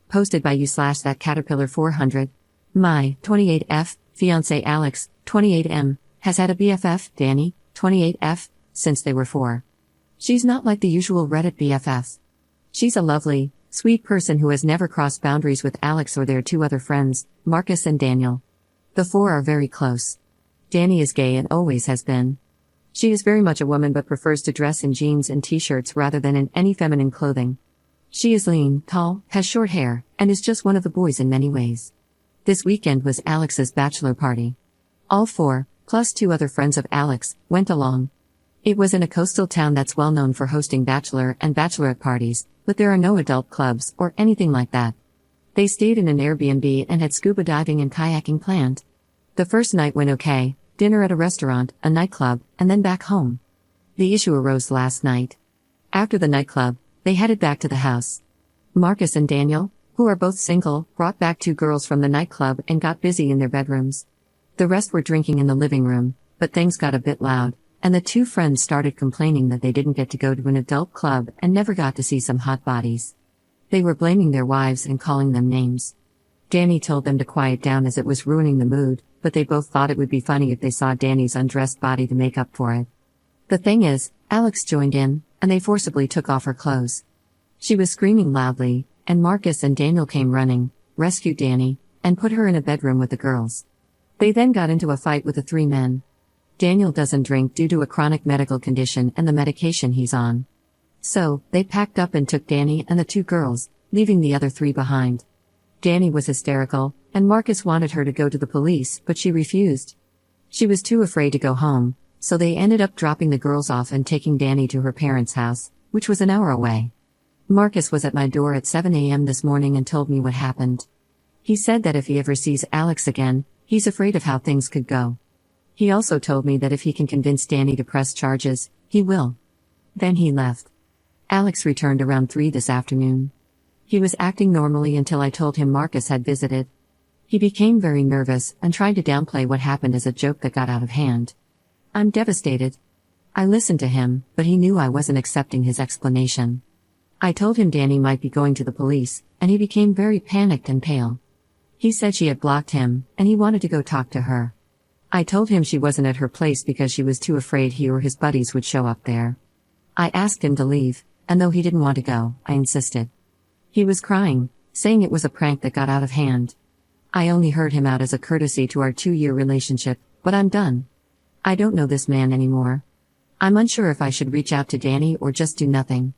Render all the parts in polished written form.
posted by you/that caterpillar 400. My 28F fiancé Alex, 28M, has had a BFF, Danny, 28F, since they were 4. She's not like the usual Reddit BFFs. She's a lovely, sweet person who has never crossed boundaries with Alex or their 2 other friends, Marcus and Daniel. The 4 are very close. Danny is gay and always has been. She is very much a woman but prefers to dress in jeans and t-shirts rather than in any feminine clothing. She is lean, tall, has short hair, and is just one of the boys in many ways. This weekend was Alex's bachelor party. All 4, plus 2 other friends of Alex, went along. It was in a coastal town that's well known for hosting bachelor and bachelorette parties, but there are no adult clubs or anything like that. They stayed in an Airbnb and had scuba diving and kayaking planned. The first night went okay, dinner at a restaurant, a nightclub, and then back home. The issue arose last night. After the nightclub, they headed back to the house. Marcus and Daniel, who are both single, brought back 2 girls from the nightclub and got busy in their bedrooms. The rest were drinking in the living room, but things got a bit loud, and the 2 friends started complaining that they didn't get to go to an adult club and never got to see some hot bodies. They were blaming their wives and calling them names. Danny told them to quiet down as it was ruining the mood, but they both thought it would be funny if they saw Danny's undressed body to make up for it. The thing is, Alex joined in, and they forcibly took off her clothes. She was screaming loudly, and Marcus and Daniel came running, rescued Danny, and put her in a bedroom with the girls. They then got into a fight with the 3 men. Daniel doesn't drink due to a chronic medical condition and the medication he's on. So, they packed up and took Danny and the 2 girls, leaving the other 3 behind. Danny was hysterical, and Marcus wanted her to go to the police, but she refused. She was too afraid to go home, so they ended up dropping the girls off and taking Danny to her parents' house, which was an hour away. Marcus was at my door at 7 a.m. this morning and told me what happened. He said that if he ever sees Alex again, he's afraid of how things could go. He also told me that if he can convince Danny to press charges, he will. Then he left. Alex returned around 3 this afternoon. He was acting normally until I told him Marcus had visited. He became very nervous and tried to downplay what happened as a joke that got out of hand. I'm devastated. I listened to him, but he knew I wasn't accepting his explanation. I told him Danny might be going to the police, and he became very panicked and pale. He said she had blocked him, and he wanted to go talk to her. I told him she wasn't at her place because she was too afraid he or his buddies would show up there. I asked him to leave, and though he didn't want to go, I insisted. He was crying, saying it was a prank that got out of hand. I only heard him out as a courtesy to our 2-year relationship, but I'm done. I don't know this man anymore. I'm unsure if I should reach out to Danny or just do nothing.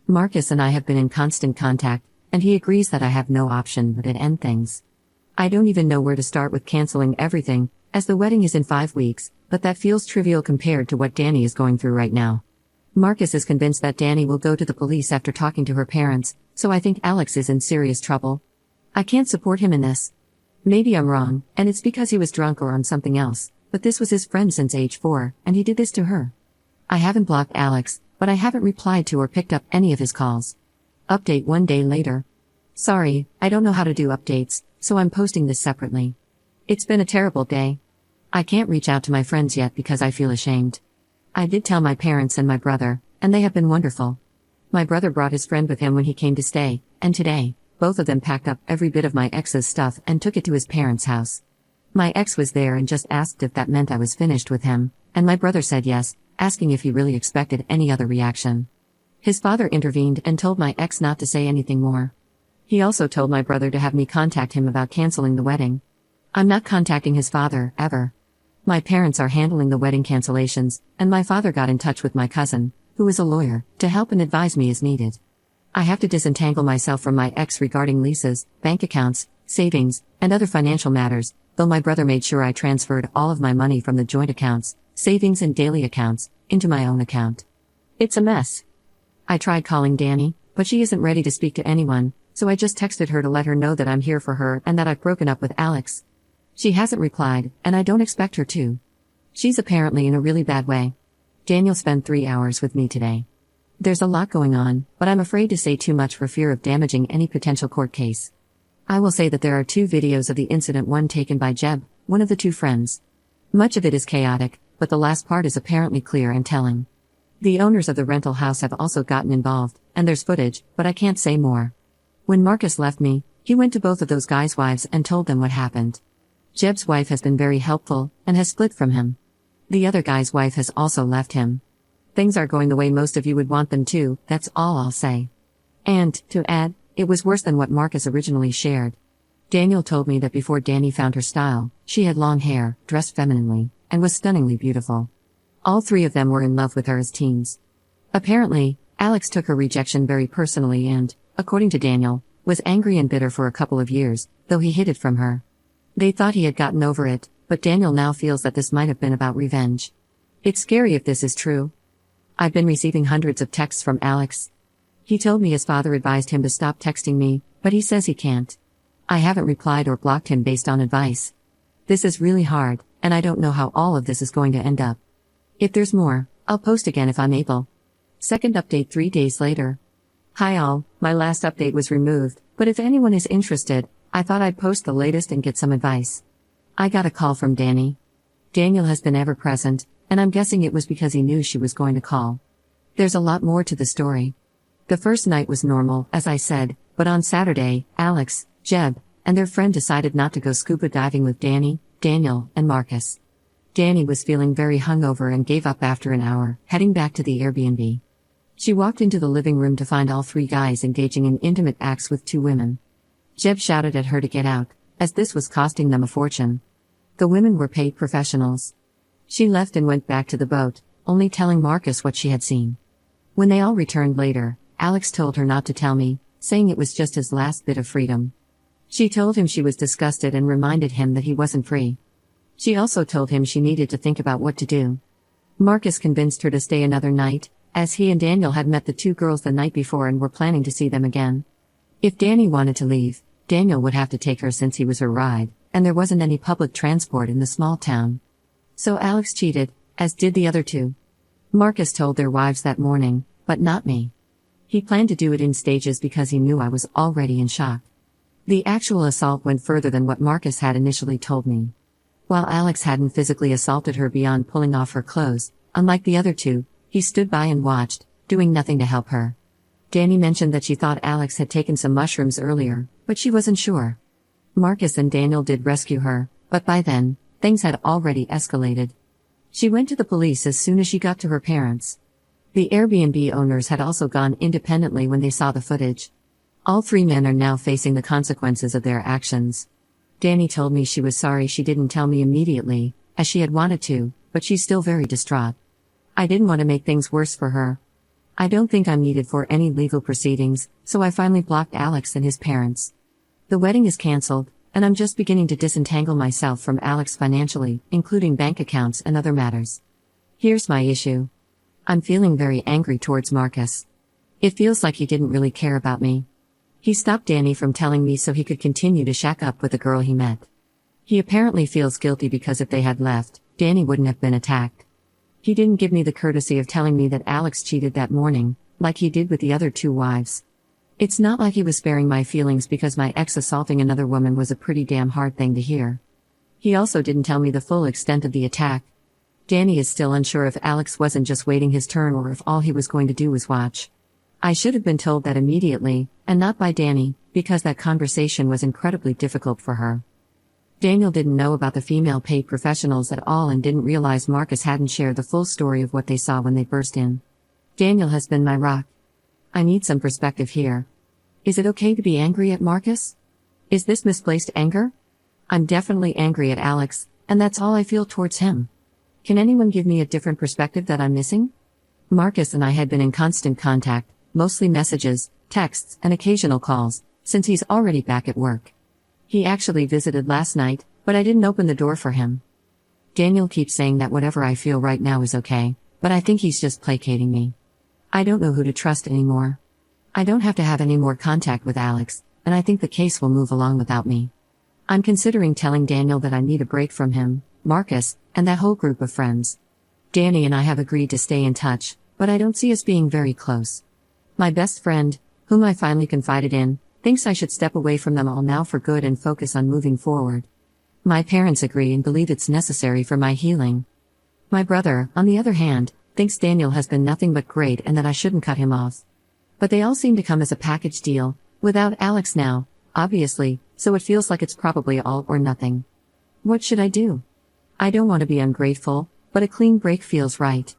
Marcus and I have been in constant contact, and he agrees that I have no option but to end things. I don't even know where to start with canceling everything, as the wedding is in 5 weeks, but that feels trivial compared to what Danny is going through right now. Marcus is convinced that Danny will go to the police after talking to her parents, so I think Alex is in serious trouble. I can't support him in this. Maybe I'm wrong, and it's because he was drunk or on something else, but this was his friend since age 4, and he did this to her. I haven't blocked Alex, but I haven't replied to or picked up any of his calls. Update 1 day later. Sorry, I don't know how to do updates, so I'm posting this separately. It's been a terrible day. I can't reach out to my friends yet because I feel ashamed. I did tell my parents and my brother, and they have been wonderful. My brother brought his friend with him when he came to stay, and today, both of them packed up every bit of my ex's stuff and took it to his parents' house. My ex was there and just asked if that meant I was finished with him, and my brother said yes, asking if he really expected any other reaction. His father intervened and told my ex not to say anything more. He also told my brother to have me contact him about canceling the wedding. I'm not contacting his father, ever. My parents are handling the wedding cancellations, and my father got in touch with my cousin, who is a lawyer, to help and advise me as needed. I have to disentangle myself from my ex regarding leases, bank accounts, savings, and other financial matters, though my brother made sure I transferred all of my money from the joint accounts, savings and daily accounts, into my own account. It's a mess. I tried calling Danny, but she isn't ready to speak to anyone, so I just texted her to let her know that I'm here for her and that I've broken up with Alex. She hasn't replied, and I don't expect her to. She's apparently in a really bad way. Daniel spent 3 hours with me today. There's a lot going on, but I'm afraid to say too much for fear of damaging any potential court case. I will say that there are 2 videos of the incident, one taken by Jeb, one of the 2 friends. Much of it is chaotic, but the last part is apparently clear and telling. The owners of the rental house have also gotten involved, and there's footage, but I can't say more. When Marcus left me, He went to both of those guys' wives and told them what happened. Jeb's wife has been very helpful, and has split from him. The other guy's wife has also left him. Things are going the way most of you would want them to, that's all I'll say. And, to add, it was worse than what Marcus originally shared. Daniel told me that before Danny found her style, she had long hair, dressed femininely, and was stunningly beautiful. All three of them were in love with her as teens. Apparently, Alex took her rejection very personally and, according to Daniel, was angry and bitter for a couple of years, though he hid it from her. They thought he had gotten over it, but Daniel now feels that this might have been about revenge. It's scary if this is true. I've been receiving hundreds of texts from Alex. He told me his father advised him to stop texting me, but he says he can't. I haven't replied or blocked him based on advice. This is really hard, and I don't know how all of this is going to end up. If there's more, I'll post again if I'm able. Second update 3 days later. Hi all, my last update was removed, but if anyone is interested, I thought I'd post the latest and get some advice. I got a call from Danny. Daniel has been ever present, and I'm guessing it was because he knew she was going to call. There's a lot more to the story. The first night was normal, as I said, but on Saturday, Alex, Jeb, and their friend decided not to go scuba diving with Danny, Daniel, and Marcus. Danny was feeling very hungover and gave up after an hour, heading back to the Airbnb. She walked into the living room to find all three guys engaging in intimate acts with two women. Jeb shouted at her to get out, as this was costing them a fortune. The women were paid professionals. She left and went back to the boat, only telling Marcus what she had seen. When they all returned later, Alex told her not to tell me, saying it was just his last bit of freedom. She told him she was disgusted and reminded him that he wasn't free. She also told him she needed to think about what to do. Marcus convinced her to stay another night, as he and Daniel had met the two girls the night before and were planning to see them again. If Danny wanted to leave, Daniel would have to take her since he was her ride, and there wasn't any public transport in the small town. So Alex cheated, as did the other two. Marcus told their wives that morning, but not me. He planned to do it in stages because he knew I was already in shock. The actual assault went further than what Marcus had initially told me. While Alex hadn't physically assaulted her beyond pulling off her clothes, unlike the other two, he stood by and watched, doing nothing to help her. Danny mentioned that she thought Alex had taken some mushrooms earlier, but she wasn't sure. Marcus and Daniel did rescue her, but by then, things had already escalated. She went to the police as soon as she got to her parents. The Airbnb owners had also gone independently when they saw the footage. All three men are now facing the consequences of their actions. Danny told me she was sorry she didn't tell me immediately, as she had wanted to, but she's still very distraught. I didn't want to make things worse for her. I don't think I'm needed for any legal proceedings, so I finally blocked Alex and his parents. The wedding is cancelled, and I'm just beginning to disentangle myself from Alex financially, including bank accounts and other matters. Here's my issue. I'm feeling very angry towards Marcus. It feels like he didn't really care about me. He stopped Danny from telling me so he could continue to shack up with the girl he met. He apparently feels guilty because if they had left, Danny wouldn't have been attacked. He didn't give me the courtesy of telling me that Alex cheated that morning, like he did with the other two wives. It's not like he was sparing my feelings because my ex assaulting another woman was a pretty damn hard thing to hear. He also didn't tell me the full extent of the attack. Danny is still unsure if Alex wasn't just waiting his turn or if all he was going to do was watch. I should have been told that immediately, and not by Danny, because that conversation was incredibly difficult for her. Daniel didn't know about the female paid professionals at all and didn't realize Marcus hadn't shared the full story of what they saw when they burst in. Daniel has been my rock. I need some perspective here. Is it okay to be angry at Marcus? Is this misplaced anger? I'm definitely angry at Alex, and that's all I feel towards him. Can anyone give me a different perspective that I'm missing? Marcus and I had been in constant contact, mostly messages, texts, and occasional calls, since he's already back at work. He actually visited last night, but I didn't open the door for him. Daniel keeps saying that whatever I feel right now is okay, but I think he's just placating me. I don't know who to trust anymore. I don't have to have any more contact with Alex, and I think the case will move along without me. I'm considering telling Daniel that I need a break from him, Marcus, and that whole group of friends. Danny and I have agreed to stay in touch, but I don't see us being very close. My best friend, whom I finally confided in, thinks I should step away from them all now for good and focus on moving forward. My parents agree and believe it's necessary for my healing. My brother, on the other hand, thinks Daniel has been nothing but great and that I shouldn't cut him off. But they all seem to come as a package deal. Without Alex now, Obviously, so it feels like it's probably all or nothing. What should I do? I don't want to be ungrateful, but a clean break feels right.